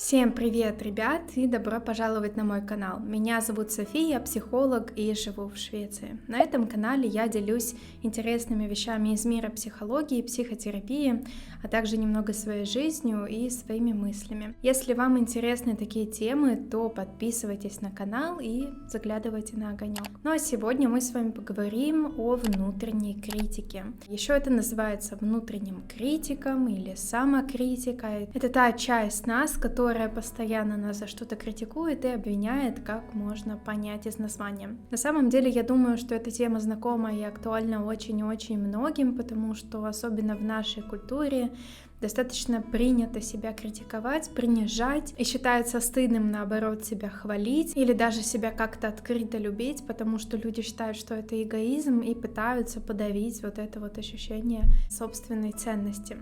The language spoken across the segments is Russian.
Всем привет, ребят, и добро пожаловать на мой канал. Меня зовут София, я психолог и живу в Швеции. На этом канале я делюсь интересными вещами из мира психологии, психотерапии, а также немного своей жизнью и своими мыслями. Если вам интересны такие темы, то подписывайтесь на канал и заглядывайте на огонек. Ну а сегодня мы с вами поговорим о внутренней критике. Еще это называется внутренним критиком или самокритикой. Это та часть нас, которая постоянно нас за что-то критикует и обвиняет, как можно понять из названия. На самом деле, я думаю, что эта тема знакома и актуальна очень и очень многим, потому что особенно в нашей культуре достаточно принято себя критиковать, принижать, и считается стыдным, наоборот, себя хвалить или даже себя как-то открыто любить, потому что люди считают, что это эгоизм и пытаются подавить вот это вот ощущение собственной ценности.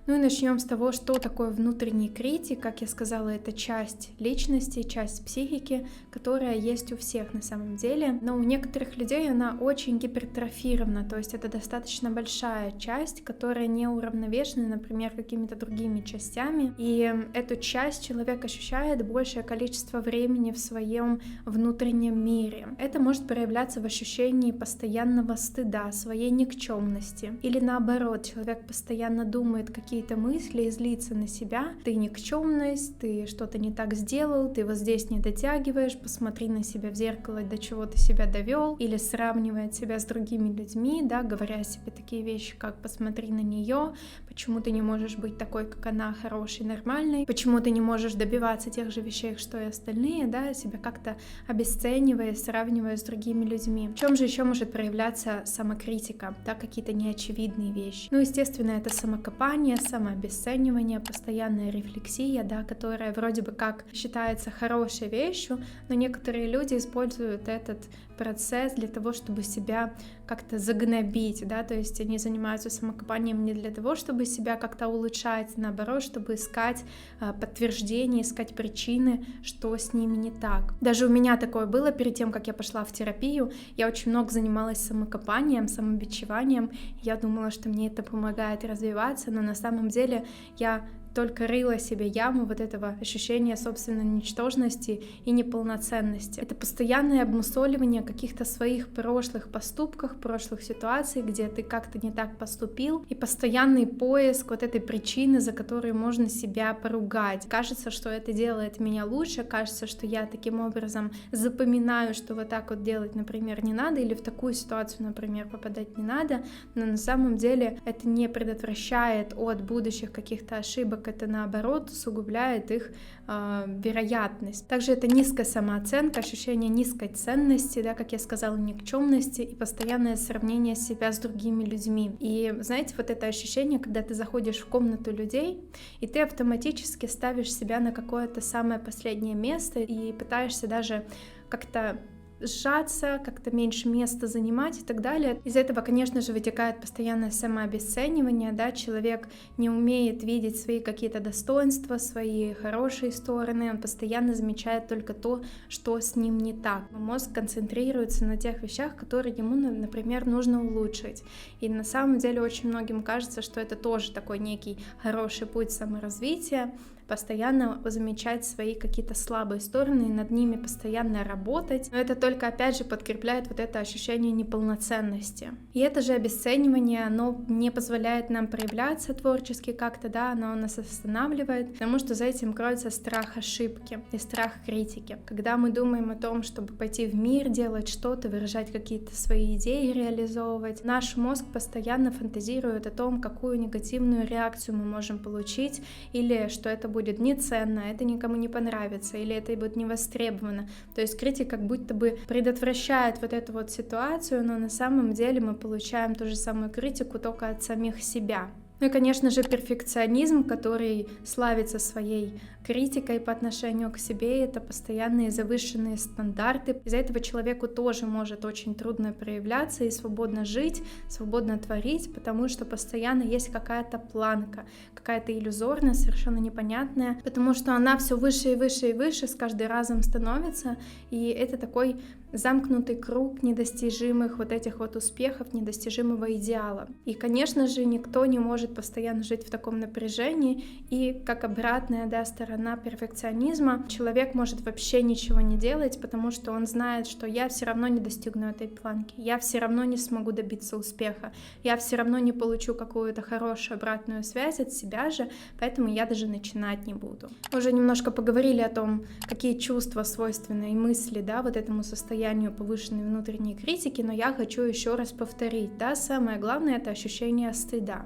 Ну и начнем с того, что такое внутренний критик. Как я сказала, это часть личности, часть психики, которая есть у всех на самом деле. Но у некоторых людей она очень гипертрофирована, то есть это достаточно большая часть, которая не уравновешена, например, какими-то другими частями. И эту часть человек ощущает большее количество времени в своем внутреннем мире. Это может проявляться в ощущении постоянного стыда, своей никчемности. Или наоборот, человек постоянно думает какие-то мысли и злится на себя. Ты никчемность, ты что-то не так сделал, ты вот здесь не дотягиваешь, посмотри на себя в зеркало, до чего ты себя довел, или сравнивает себя с другими людьми, да, говоря себе такие вещи, как посмотри на нее, почему ты не можешь быть такой, как она, хорошей, нормальной, почему ты не можешь добиваться тех же вещей, что и остальные, да, себя как-то обесценивая, сравнивая с другими людьми. В чем же еще может проявляться самокритика, да, какие-то неочевидные вещи? Ну, естественно, это самокопание, самообесценивание, постоянная рефлексия, да, которая вроде бы как считается хорошей вещью, но некоторые люди используют этот процесс для того, чтобы себя как-то загнобить, да, то есть они занимаются самокопанием не для того, чтобы себя как-то улучшать, наоборот, чтобы искать подтверждение, искать причины, что с ними не так. Даже у меня такое было перед тем, как я пошла в терапию, я очень много занималась самокопанием, самобичеванием, я думала, что мне это помогает развиваться, но на самом деле я только рыла себе яму вот этого ощущения собственной ничтожности и неполноценности. Это постоянное обмусоливание каких-то своих прошлых поступков, прошлых ситуаций, где ты как-то не так поступил, и постоянный поиск вот этой причины, за которую можно себя поругать. Кажется, что это делает меня лучше, кажется, что я таким образом запоминаю, что вот так вот делать, например, не надо, или в такую ситуацию, например, попадать не надо, но на самом деле это не предотвращает от будущих каких-то ошибок, это наоборот усугубляет их вероятность. Также это низкая самооценка, ощущение низкой ценности, да, как я сказала, никчемности и постоянное сравнение себя с другими людьми. И знаете, вот это ощущение, когда ты заходишь в комнату людей, и ты автоматически ставишь себя на какое-то самое последнее место и пытаешься даже как-то сжаться, как-то меньше места занимать и так далее. Из этого, конечно же, вытекает постоянное самообесценивание, да, человек не умеет видеть свои какие-то достоинства, свои хорошие стороны, он постоянно замечает только то, что с ним не так. Мозг концентрируется на тех вещах, которые ему, например, нужно улучшить. И на самом деле очень многим кажется, что это тоже такой некий хороший путь саморазвития, постоянно замечать свои какие-то слабые стороны и над ними постоянно работать. Но это только, опять же, подкрепляет вот это ощущение неполноценности. И это же обесценивание, оно не позволяет нам проявляться творчески как-то, да, оно нас останавливает, потому что за этим кроется страх ошибки и страх критики. Когда мы думаем о том, чтобы пойти в мир, делать что-то, выражать какие-то свои идеи, реализовывать, наш мозг постоянно фантазирует о том, какую негативную реакцию мы можем получить, или что это будет неценно, это никому не понравится, или это будет не востребовано. То есть критик как будто бы предотвращает вот эту вот ситуацию, но на самом деле мы получаем ту же самую критику только от самих себя. Ну и, конечно же, перфекционизм, который славится своей критикой по отношению к себе, это постоянные завышенные стандарты. Из-за этого человеку тоже может очень трудно проявляться и свободно жить, свободно творить, потому что постоянно есть какая-то планка, какая-то иллюзорная, совершенно непонятная, потому что она все выше и выше и выше с каждым разом становится, и это такой замкнутый круг недостижимых вот этих вот успехов, недостижимого идеала. И, конечно же, никто не может постоянно жить в таком напряжении и, как обратная, да, сторона, сторона перфекционизма. Человек может вообще ничего не делать, потому что он знает, что я все равно не достигну этой планки, я все равно не смогу добиться успеха, я все равно не получу какую-то хорошую обратную связь от себя же, поэтому я даже начинать не буду. Уже немножко поговорили о том, какие чувства свойственны и мысли, да, вот этому состоянию повышенной внутренней критики, но я хочу еще раз повторить, да, самое главное — это ощущение стыда,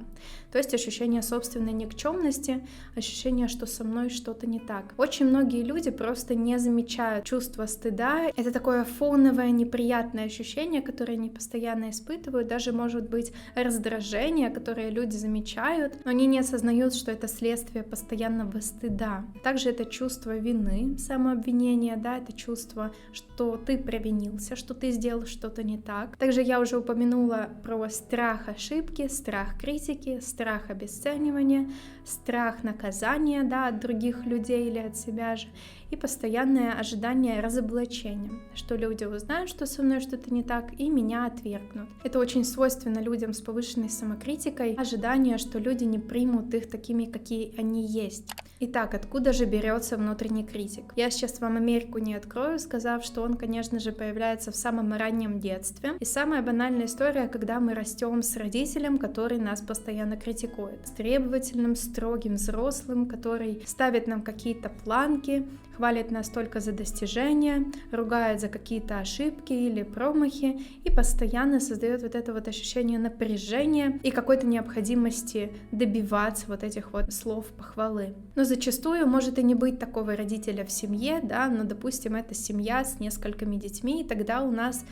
то есть ощущение собственной никчемности, ощущение, что со мной что-то не так. Очень многие люди просто не замечают чувство стыда. Это такое фоновое неприятное ощущение, которое они постоянно испытывают, даже может быть раздражение, которое люди замечают, но они не осознают, что это следствие постоянного стыда. Также это чувство вины, самообвинения, да, это чувство, что ты провинился, что ты сделал что-то не так. Также я уже упомянула про страх ошибки, страх критики, страх обесценивания, страх наказания, да, от других людей или от себя же, и постоянное ожидание разоблачения, что люди узнают, что со мной что-то не так, и меня отвергнут. Это очень свойственно людям с повышенной самокритикой, ожидание, что люди не примут их такими, какие они есть. Итак, откуда же берется внутренний критик? Я сейчас вам Америку не открою, сказав, что он, конечно же, появляется в самом раннем детстве. И самая банальная история, когда мы растем с родителем, который нас постоянно критикует. С требовательным, строгим взрослым, который ставит нам какие-то планки, хвалит нас только за достижения, ругает за какие-то ошибки или промахи и постоянно создает вот это вот ощущение напряжения и какой-то необходимости добиваться вот этих вот слов похвалы. Но зачастую может и не быть такого родителя в семье, да, но, допустим, это семья с несколькими детьми, и тогда у нас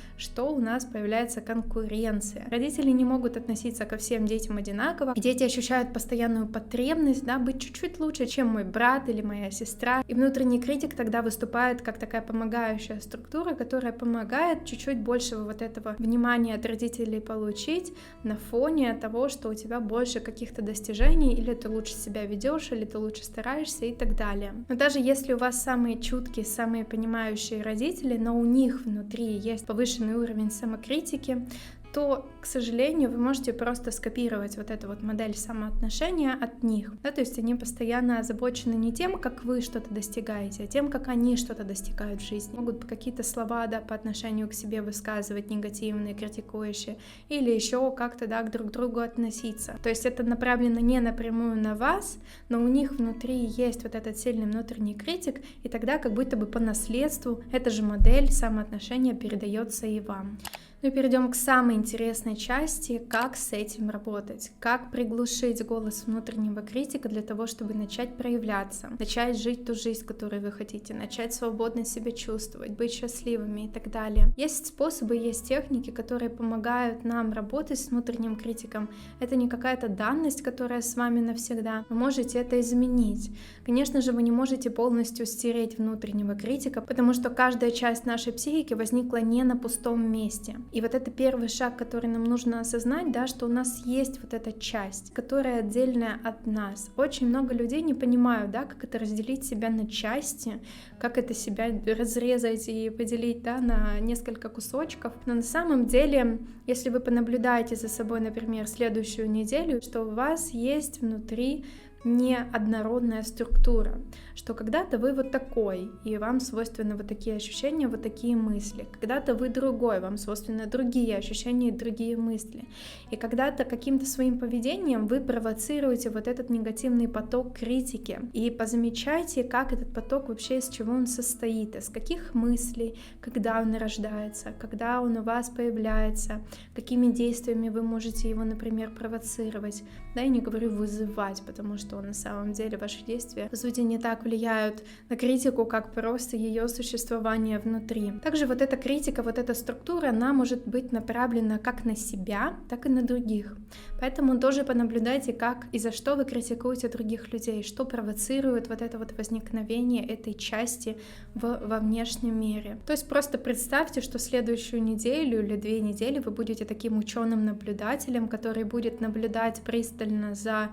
появляется конкуренция. Родители не могут относиться ко всем детям одинаково, и дети ощущают постоянную потребность, да, быть чуть-чуть лучше, чем мой брат или моя сестра, и внутренний критик тогда выступает как такая помогающая структура, которая помогает чуть-чуть большего вот этого внимания от родителей получить на фоне того, что у тебя больше каких-то достижений, или ты лучше себя ведешь, или ты лучше стараешься и так далее. Но даже если у вас самые чуткие, самые понимающие родители, но у них внутри есть повышенный уровень самокритики, то, к сожалению, вы можете просто скопировать вот эту вот модель самоотношения от них. Да, то есть они постоянно озабочены не тем, как вы что-то достигаете, а тем, как они что-то достигают в жизни. Могут какие-то слова, да, по отношению к себе высказывать негативные, критикующие, или еще как-то, да, друг к другу относиться. То есть это направлено не напрямую на вас, но у них внутри есть вот этот сильный внутренний критик, и тогда как будто бы по наследству эта же модель самоотношения передается и вам. Ну и перейдем к самой интересной части, как с этим работать, как приглушить голос внутреннего критика для того, чтобы начать проявляться, начать жить ту жизнь, которую вы хотите, начать свободно себя чувствовать, быть счастливыми и так далее. Есть способы, есть техники, которые помогают нам работать с внутренним критиком. Это не какая-то данность, которая с вами навсегда. Вы можете это изменить. Конечно же, вы не можете полностью стереть внутреннего критика, потому что каждая часть нашей психики возникла не на пустом месте. И вот это первый шаг, который нам нужно осознать, да, что у нас есть вот эта часть, которая отдельная от нас. Очень много людей не понимают, да, как это разделить себя на части, как это себя разрезать и поделить, да, на несколько кусочков. Но на самом деле, если вы понаблюдаете за собой, например, следующую неделю, что у вас есть внутри не однородная структура, что когда-то вы вот такой, и вам свойственны вот такие ощущения, вот такие мысли, когда-то вы другой, вам свойственны другие ощущения и другие мысли, и когда-то каким-то своим поведением вы провоцируете вот этот негативный поток критики, и позамечайте, как этот поток вообще, из чего он состоит, из каких мыслей, когда он рождается, когда он у вас появляется, какими действиями вы можете его, например, провоцировать, да, я не говорю вызывать, потому что на самом деле ваши действия, по сути, не так влияют на критику, как просто ее существование внутри. Также вот эта критика, вот эта структура, она может быть направлена как на себя, так и на других. Поэтому тоже понаблюдайте, как и за что вы критикуете других людей, что провоцирует вот это вот возникновение этой части во внешнем мире. То есть просто представьте, что следующую неделю или 2 недели вы будете таким ученым-наблюдателем, который будет наблюдать пристально за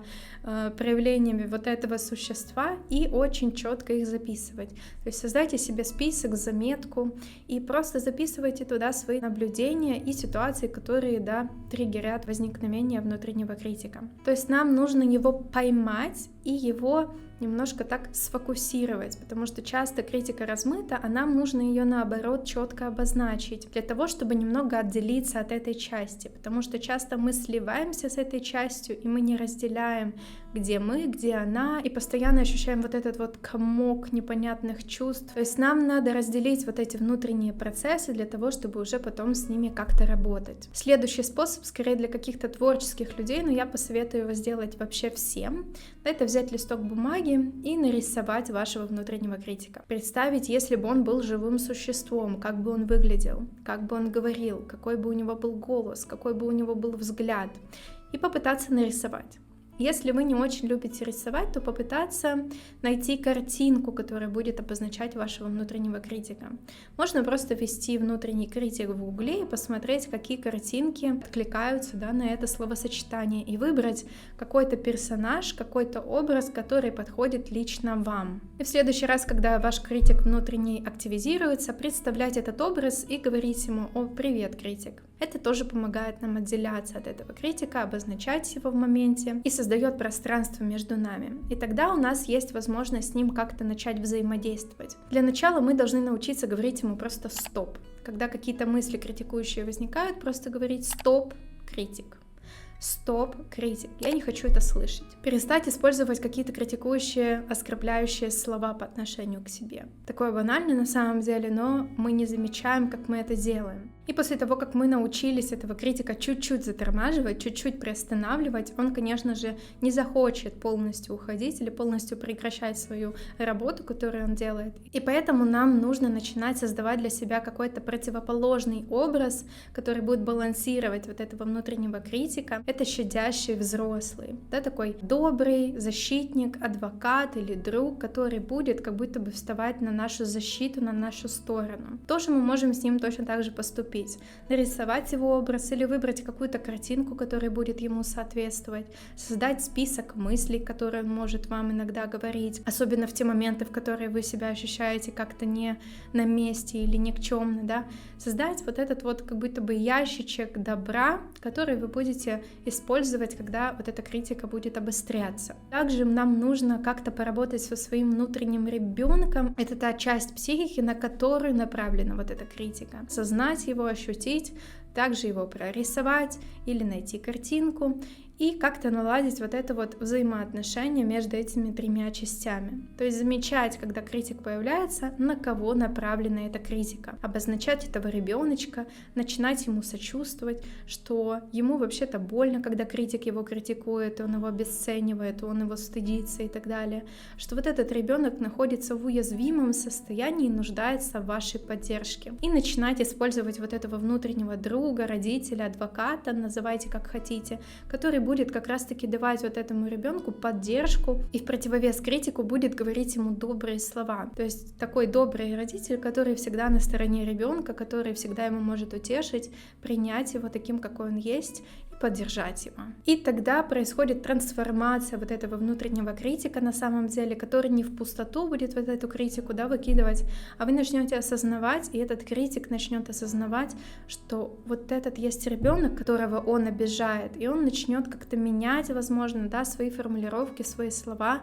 проявлениями вот этого существа и очень четко их записывать. То есть создайте себе список, заметку и просто записывайте туда свои наблюдения и ситуации, которые, да, триггерят возникновение внутреннего критика. То есть нам нужно его поймать и его немножко так сфокусировать, потому что часто критика размыта, а нам нужно ее наоборот четко обозначить, для того, чтобы немного отделиться от этой части, потому что часто мы сливаемся с этой частью, и мы не разделяем, где мы, где она, и постоянно ощущаем вот этот вот комок непонятных чувств. То есть нам надо разделить вот эти внутренние процессы для того, чтобы уже потом с ними как-то работать. Следующий способ, скорее для каких-то творческих людей, но я посоветую его сделать вообще всем, это взять листок бумаги и нарисовать вашего внутреннего критика. Представить, если бы он был живым существом, как бы он выглядел, как бы он говорил, какой бы у него был голос, какой бы у него был взгляд, и попытаться нарисовать. Если вы не очень любите рисовать, то попытаться найти картинку, которая будет обозначать вашего внутреннего критика. Можно просто ввести внутренний критик в гугле и посмотреть, какие картинки откликаются, на это словосочетание, и выбрать какой-то персонаж, какой-то образ, который подходит лично вам. И в следующий раз, когда ваш критик внутренний активизируется, представлять этот образ и говорить ему: «О, привет, критик». Это тоже помогает нам отделяться от этого критика, обозначать его в моменте и создает пространство между нами. И тогда у нас есть возможность с ним как-то начать взаимодействовать. Для начала мы должны научиться говорить ему просто «стоп». Когда какие-то мысли критикующие возникают, просто говорить «стоп, критик». Стоп, критик. Я не хочу это слышать. Перестать использовать какие-то критикующие, оскорбляющие слова по отношению к себе. Такое банально на самом деле, но мы не замечаем, как мы это делаем. И после того, как мы научились этого критика чуть-чуть затормаживать, чуть-чуть приостанавливать, он, конечно же, не захочет полностью уходить или полностью прекращать свою работу, которую он делает. И поэтому нам нужно начинать создавать для себя какой-то противоположный образ, который будет балансировать вот этого внутреннего критика. Это щадящий взрослый, такой добрый защитник, адвокат или друг, который будет как будто бы вставать на нашу защиту, на нашу сторону. Тоже мы можем с ним точно так же поступить. Нарисовать его образ или выбрать какую-то картинку, которая будет ему соответствовать, создать список мыслей, которые он может вам иногда говорить, особенно в те моменты, в которые вы себя ощущаете как-то не на месте или никчемно, создать вот этот вот как будто бы ящичек добра, который вы будете использовать, когда вот эта критика будет обостряться. Также нам нужно как-то поработать со своим внутренним ребенком. Это та часть психики, на которую направлена вот эта критика. Осознать его, ощутить, также его прорисовать или найти картинку и как-то наладить вот это вот взаимоотношение между этими тремя частями. То есть замечать, когда критик появляется, на кого направлена эта критика. Обозначать этого ребеночка, начинать ему сочувствовать, что ему вообще-то больно, когда критик его критикует, он его обесценивает, он его стыдится и так далее. Что вот этот ребенок находится в уязвимом состоянии и нуждается в вашей поддержке. И начинать использовать вот этого внутреннего друга, родителя, адвоката, называйте как хотите, который будет как раз-таки давать вот этому ребенку поддержку и в противовес критику будет говорить ему добрые слова. То есть такой добрый родитель, который всегда на стороне ребенка, который всегда ему может утешить, принять его таким, какой он есть, и поддержать его. И тогда происходит трансформация вот этого внутреннего критика на самом деле, который не в пустоту будет вот эту критику выкидывать, а вы начнете осознавать, и этот критик начнет осознавать, что вот этот есть ребенок, которого он обижает, и он начнет как-то менять, возможно, свои формулировки, свои слова.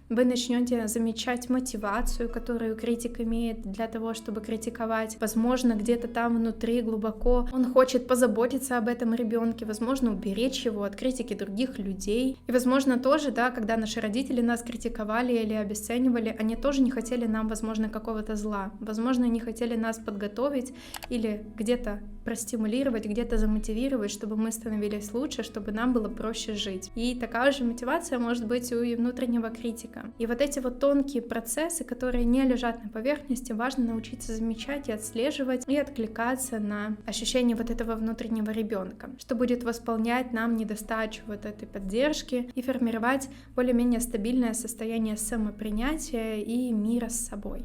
Вы начнете замечать мотивацию, которую критик имеет для того, чтобы критиковать. Возможно, где-то там внутри глубоко он хочет позаботиться об этом ребенке, возможно, уберечь его от критики других людей. И, возможно, тоже, когда наши родители нас критиковали или обесценивали, они тоже не хотели нам, возможно, какого-то зла. Возможно, они хотели нас подготовить или где-то простимулировать, где-то замотивировать, чтобы мы становились лучше, чтобы нам было проще жить. И такая же мотивация может быть у внутреннего критика. И вот эти вот тонкие процессы, которые не лежат на поверхности, важно научиться замечать и отслеживать, и откликаться на ощущение вот этого внутреннего ребенка, что будет восполнять нам недостачу вот этой поддержки и формировать более-менее стабильное состояние самопринятия и мира с собой.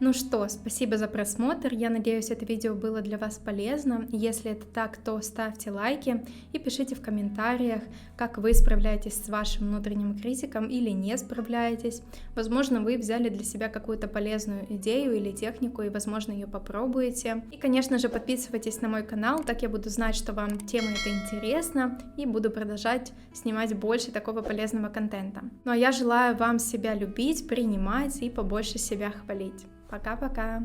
Ну что, спасибо за просмотр, я надеюсь, это видео было для вас полезно. Если это так, то ставьте лайки и пишите в комментариях, как вы справляетесь с вашим внутренним критиком или не справляетесь. Возможно, вы взяли для себя какую-то полезную идею или технику и, возможно, ее попробуете. И, конечно же, подписывайтесь на мой канал, так я буду знать, что вам тема эта интересна, и буду продолжать снимать больше такого полезного контента. Ну а я желаю вам себя любить, принимать и побольше себя хвалить. Пока-пока!